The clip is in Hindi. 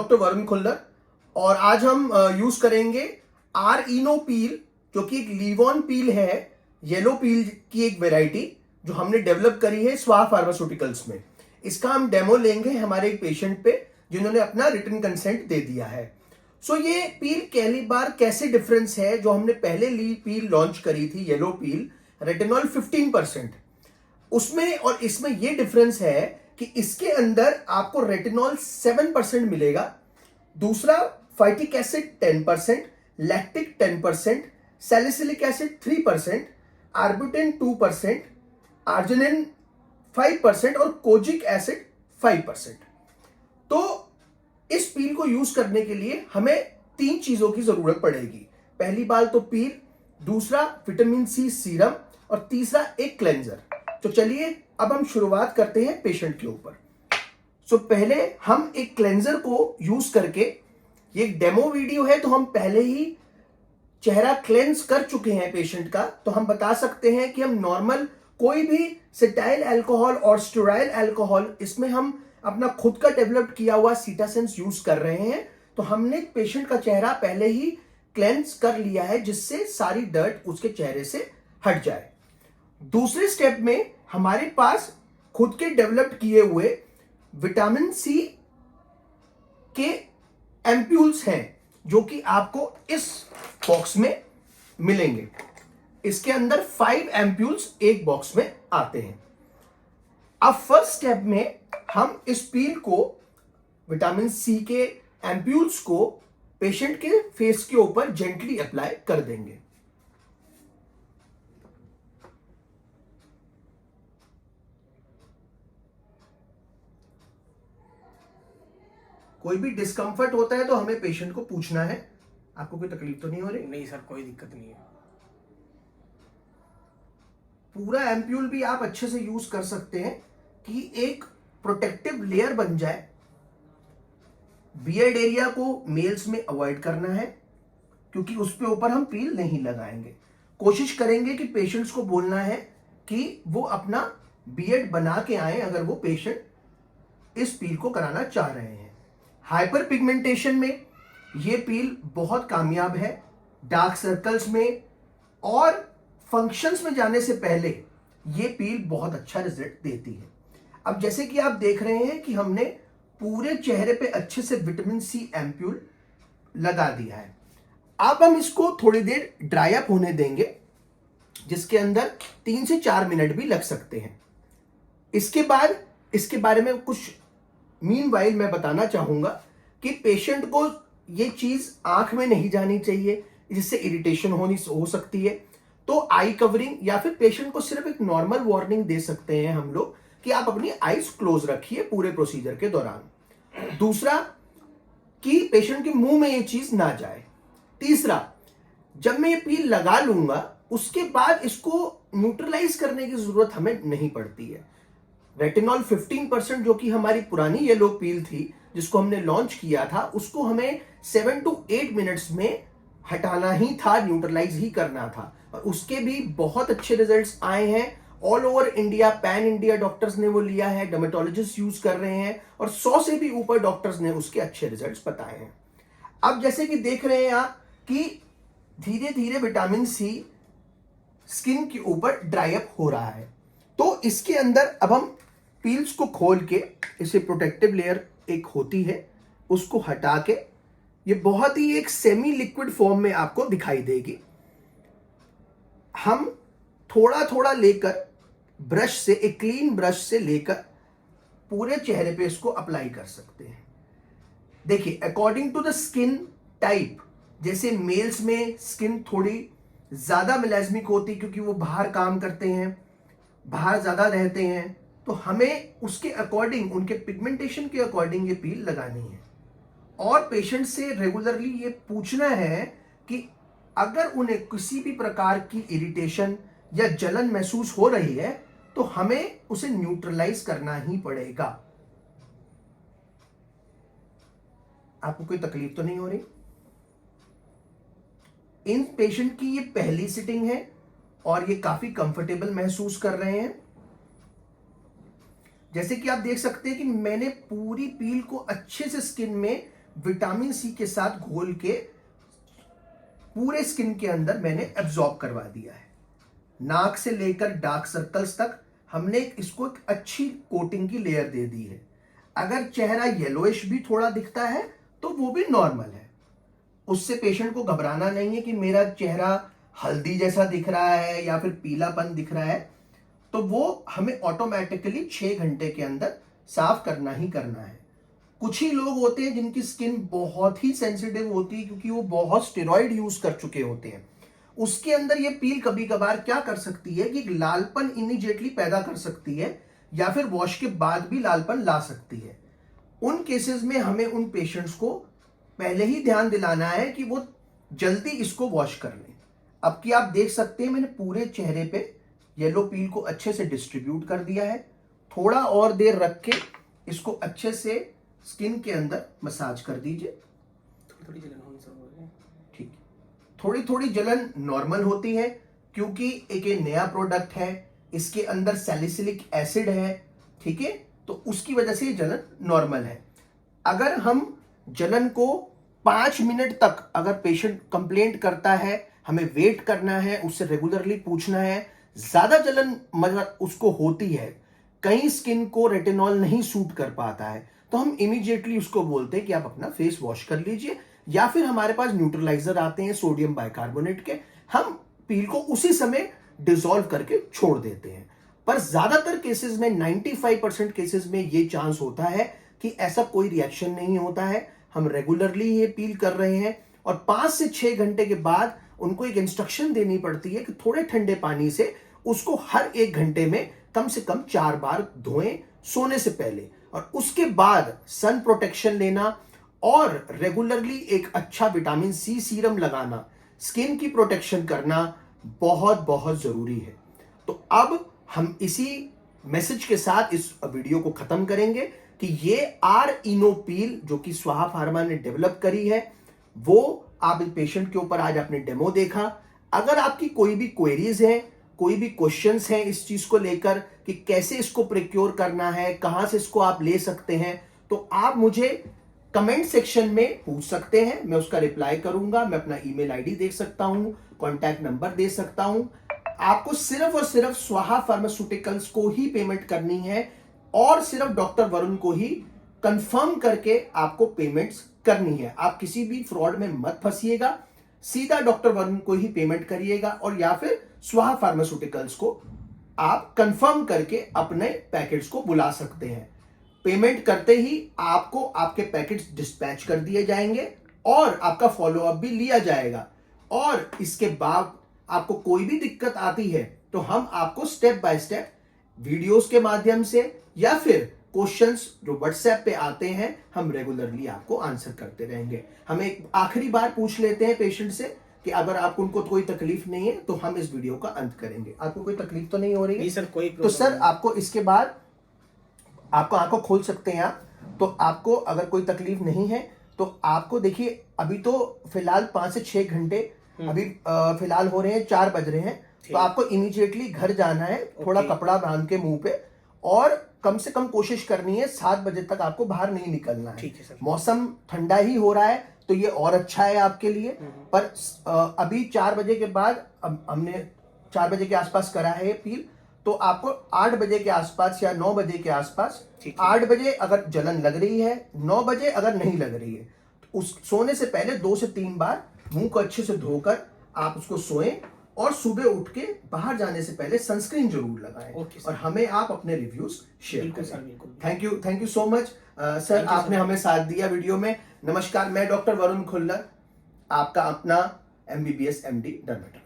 डॉक्टर वरुण खुल्लर और आज हम यूज करेंगे आर-इनो पील, जो कि एक लीवॉन पील है, येलो पील की एक वेराइटी जो हमने डेवलप करी है स्वाहा फार्मास्यूटिकल्स में। इसका हम डेमो लेंगे हमारे एक पेशेंट पे जिन्होंने अपना रिटन कंसेंट दे दिया है। सो ये पील पहली बार कैसे डिफरेंस है, जो हमने पहले पील लॉन्च करी थी येलो पील, रेटिनॉल 15%, उसमें और इसमें ये डिफरेंस है कि इसके अंदर आपको रेटिनॉल 7% मिलेगा, दूसरा phytic acid 10%, lactic 10%, salicylic acid 3%, arbutin 2%, arginine 5% और कोजिक एसिड 5%। तो इस पील को यूज करने के लिए हमें 3 चीजों की जरूरत पड़ेगी। पहली बात तो पील, दूसरा विटामिन सी सीरम और तीसरा एक क्लेंजर। तो चलिए अब हम शुरुआत करते हैं पेशेंट के ऊपर। सो पहले हम एक क्लेंजर को यूज करके, ये एक डेमो वीडियो है तो हम पहले ही चेहरा क्लेंस कर चुके हैं पेशेंट का, तो हम बता सकते हैं कि हम नॉर्मल कोई भी सेटाइल अल्कोहल और स्टेराइल अल्कोहल, इसमें हम अपना खुद का डेवलप किया हुआ सीटासेंस यूज कर रहे हैं। तो हमने पेशेंट का चेहरा पहले ही क्लेंस कर लिया है जिससे सारी डर्ट उसके चेहरे से हट जाए। दूसरे स्टेप में हमारे पास खुद के डेवलप किए हुए विटामिन सी के एम्प्यूल्स हैं जो कि आपको इस बॉक्स में मिलेंगे। इसके अंदर 5 एम्प्यूल्स एक बॉक्स में आते हैं। अब फर्स्ट स्टेप में हम इस पील को, विटामिन सी के एम्प्यूल्स को पेशेंट के फेस के ऊपर जेंटली अप्लाई कर देंगे। कोई भी डिस्कंफर्ट होता है तो हमें पेशेंट को पूछना है। आपको कोई तकलीफ तो नहीं हो रही? नहीं सर, कोई दिक्कत नहीं है। पूरा एम्प्यूल भी आप अच्छे से यूज कर सकते हैं कि एक प्रोटेक्टिव लेयर बन जाए। बियर्ड एरिया को मेल्स में अवॉइड करना है क्योंकि उस पे ऊपर हम पील नहीं लगाएंगे। कोशिश करेंगे कि पेशेंट्स को बोलना है कि वो अपना बियर्ड बना के आए अगर वो पेशेंट इस पील को कराना चाह रहे हैं। हाइपर पिगमेंटेशन में ये पील बहुत कामयाब है, डार्क सर्कल्स में और फंक्शंस में जाने से पहले ये पील बहुत अच्छा रिजल्ट देती है। अब जैसे कि आप देख रहे हैं कि हमने पूरे चेहरे पे अच्छे से विटामिन सी एम्प्यूल लगा दिया है। अब हम इसको थोड़ी देर ड्राई अप होने देंगे, जिसके अंदर 3 से 4 मिनट भी लग सकते हैं। इसके बाद इसके बारे में कुछ मीनवाइल मैं बताना चाहूंगा कि पेशेंट को ये चीज आंख में नहीं जानी चाहिए, जिससे इरिटेशन हो सकती है। तो आई कवरिंग या फिर पेशेंट को सिर्फ एक नॉर्मल वार्निंग दे सकते हैं हम लोग कि आप अपनी आईज क्लोज रखिए पूरे प्रोसीजर के दौरान। दूसरा कि पेशेंट के मुंह में ये चीज ना जाए। तीसरा, जब मैं ये पील लगा लूंगा उसके बाद इसको न्यूट्रलाइज करने की जरूरत हमें नहीं पड़ती है। रेटिनॉल 15% जो कि हमारी पुरानी येलो पील थी जिसको हमने लॉन्च किया था, उसको हमें 7 to 8 मिनट्स में हटाना ही था, न्यूट्रलाइज ही करना था, और उसके भी बहुत अच्छे रिजल्ट्स आए हैं। All over India, pan India doctors ने वो लिया है, डर्मेटोलॉजिस्ट यूज कर रहे हैं और 100 से भी ऊपर डॉक्टर्स ने उसके अच्छे रिजल्ट्स बताए हैं। अब जैसे कि देख रहे हैं आप कि धीरे धीरे विटामिन सी स्किन के ऊपर ड्राई अप हो रहा है। तो इसके अंदर अब हम पील्स को खोल के, इसे प्रोटेक्टिव लेयर एक होती है, उसको हटा के ये बहुत ही एक सेमी लिक्विड फॉर्म में आपको दिखाई देगी। हम थोड़ा थोड़ा लेकर ब्रश से, एक क्लीन ब्रश से लेकर पूरे चेहरे पे इसको अप्लाई कर सकते हैं। देखिए, according to the skin type, जैसे मेल्स में स्किन थोड़ी ज्यादा मेलास्मिक होती क्योंकि वो बाहर काम करते हैं, बाहर ज्यादा रहते हैं, तो हमें उसके अकॉर्डिंग, उनके पिगमेंटेशन के अकॉर्डिंग ये पील लगानी है। और पेशेंट से रेगुलरली ये पूछना है कि अगर उन्हें किसी भी प्रकार की इरिटेशन या जलन महसूस हो रही है तो हमें उसे न्यूट्रलाइज करना ही पड़ेगा। आपको कोई तकलीफ तो नहीं हो रही? इन पेशेंट की ये पहली सिटिंग है और ये काफी कंफर्टेबल महसूस कर रहे हैं। जैसे कि आप देख सकते हैं कि मैंने पूरी पील को अच्छे से स्किन में विटामिन सी के साथ घोल के पूरे स्किन के अंदर मैंने एब्जॉर्ब करवा दिया है। नाक से लेकर डार्क सर्कल्स तक हमने इसको एक अच्छी कोटिंग की लेयर दे दी है। अगर चेहरा येलोइश भी थोड़ा दिखता है तो वो भी नॉर्मल है, उससे पेशेंट को घबराना नहीं है कि मेरा चेहरा हल्दी जैसा दिख रहा है या फिर पीलापन दिख रहा है। तो वो हमें ऑटोमेटिकली 6 घंटे के अंदर साफ करना ही करना है। कुछ ही लोग होते हैं जिनकी स्किन बहुत ही सेंसिटिव होती है क्योंकि वो बहुत स्टेरॉइड यूज कर चुके होते हैं। उसके अंदर ये पील कभी कभार क्या कर सकती है कि लालपन इमीडिएटली पैदा कर सकती है या फिर वॉश के बाद भी लालपन ला सकती है। उन केसेस में हमें उन पेशेंट्स को पहले ही ध्यान दिलाना है कि वो जल्दी इसको वॉश कर लें। अब की आप देख सकते हैं मैंने पूरे चेहरे पे येलो पील को अच्छे से डिस्ट्रीब्यूट कर दिया है। थोड़ा और देर रख के इसको अच्छे से स्किन के अंदर मसाज कर दीजिए। थोड़ी जलन होनी शुरू है। ठीक, थोड़ी थोड़ी जलन नॉर्मल होती है क्योंकि एक ये नया प्रोडक्ट है, इसके अंदर सैलिसिलिक एसिड है, ठीक है, तो उसकी वजह से ये जलन नॉर्मल है। अगर हम जलन को 5 मिनट तक अगर पेशेंट कंप्लेंट करता है, हमें वेट करना है, उससे रेगुलरली पूछना है। ज्यादा जलन मगर उसको होती है, कई स्किन को रेटिनॉल नहीं सूट कर पाता है, तो हम इमीडिएटली उसको बोलते हैं कि आप अपना फेस वॉश कर लीजिए, या फिर हमारे पास न्यूट्रलाइजर आते हैं सोडियम बाइकार्बोनेट के, हम पील को उसी समय डिसॉल्व करके छोड़ देते हैं। पर ज्यादातर केसेस में 95% केसेस में ये चांस होता है कि ऐसा कोई रिएक्शन नहीं होता है। हम रेगुलरली ये पील कर रहे हैं और 5 से 6 घंटे के बाद उनको एक इंस्ट्रक्शन देनी पड़ती है कि थोड़े ठंडे पानी से उसको हर 1 घंटे में कम से कम 4 बार धोएं सोने से पहले, और उसके बाद सन प्रोटेक्शन लेना और रेगुलरली एक अच्छा विटामिन सी सीरम लगाना, स्किन की प्रोटेक्शन करना बहुत बहुत जरूरी है। तो अब हम इसी मैसेज के साथ इस वीडियो को खत्म करेंगे कि ये R-इनोपील जो कि स्वाहा फार्मा ने डेवलप करी है, वो आप इस पेशेंट के ऊपर आज आपने डेमो देखा। अगर आपकी कोई भी क्वेरीज है, कोई भी क्वेश्चंस हैं इस चीज को लेकर कि कैसे इसको प्रोक्योर करना है, कहां से इसको आप ले सकते हैं, तो आप मुझे कमेंट सेक्शन में पूछ सकते हैं, मैं उसका रिप्लाई करूंगा। मैं अपना ईमेल आईडी दे सकता हूं, कॉन्टैक्ट नंबर दे सकता हूं। आपको सिर्फ और सिर्फ स्वाहा फार्मास्यूटिकल्स को ही पेमेंट करनी है और सिर्फ डॉक्टर वरुण को ही कंफर्म करके आपको पेमेंट्स करनी है। आप किसी भी फ्रॉड में मत फंसिएगा, सीधा डॉक्टर वरुण को ही पेमेंट करिएगा और या फिर स्वाहा फार्मास्यूटिकल्स को आप कंफर्म करके अपने पैकेट्स को बुला सकते हैं। पेमेंट करते ही आपको आपके पैकेट्स डिस्पैच कर दिए जाएंगे और आपका फॉलो अप भी लिया जाएगा। और इसके बाद आपको कोई भी दिक्कत आती है तो हम आपको स्टेप बाय स्टेप वीडियोस के माध्यम से या फिर क्वेश्चंस जो व्हाट्सएप पे आते हैं हम रेगुलरली आपको आंसर करते रहेंगे। हम एक आखिरी बार पूछ लेते हैं पेशेंट से कि अगर आपको उनको कोई तकलीफ नहीं है तो हम इस वीडियो का अंत करेंगे। आपको कोई तकलीफ तो नहीं हो रही है? नहीं सर, कोई तो सर आपको इसके बाद आपको आंखों खोल सकते हैं आप। तो आपको अगर कोई तकलीफ नहीं है तो आपको देखिए अभी तो फिलहाल 5 से 6 घंटे अभी फिलहाल हो रहे हैं, 4 बज रहे हैं, तो आपको इमीडिएटली घर जाना है, थोड़ा कपड़ा बांध के मुंह पे, और कम से कम कोशिश करनी है 7 बजे तक आपको बाहर नहीं निकलना है। ठीक है सर। मौसम ठंडा ही हो रहा है तो ये और अच्छा है आपके लिए। पर अभी 4 बजे के बाद हमने 4 बजे के आसपास करा है ये पील, तो आपको 8 बजे के आसपास या 9 बजे के आसपास, 8 बजे अगर जलन लग रही है, 9 बजे अगर नहीं लग रही है, तो उस सोने से पहले 2 से 3 बार मुंह को अच्छे से धोकर आप उसको सोएं और सुबह उठ के बाहर जाने से पहले सनस्क्रीन जरूर लगाएं। और हमें आप अपने रिव्यूज शेयर करें। Thank you so much sir, आपने हमें साथ दिया वीडियो में। नमस्कार, मैं डॉक्टर वरुण खुल्लर, आपका अपना MBBS MD डर्मेटोलॉजिस्ट।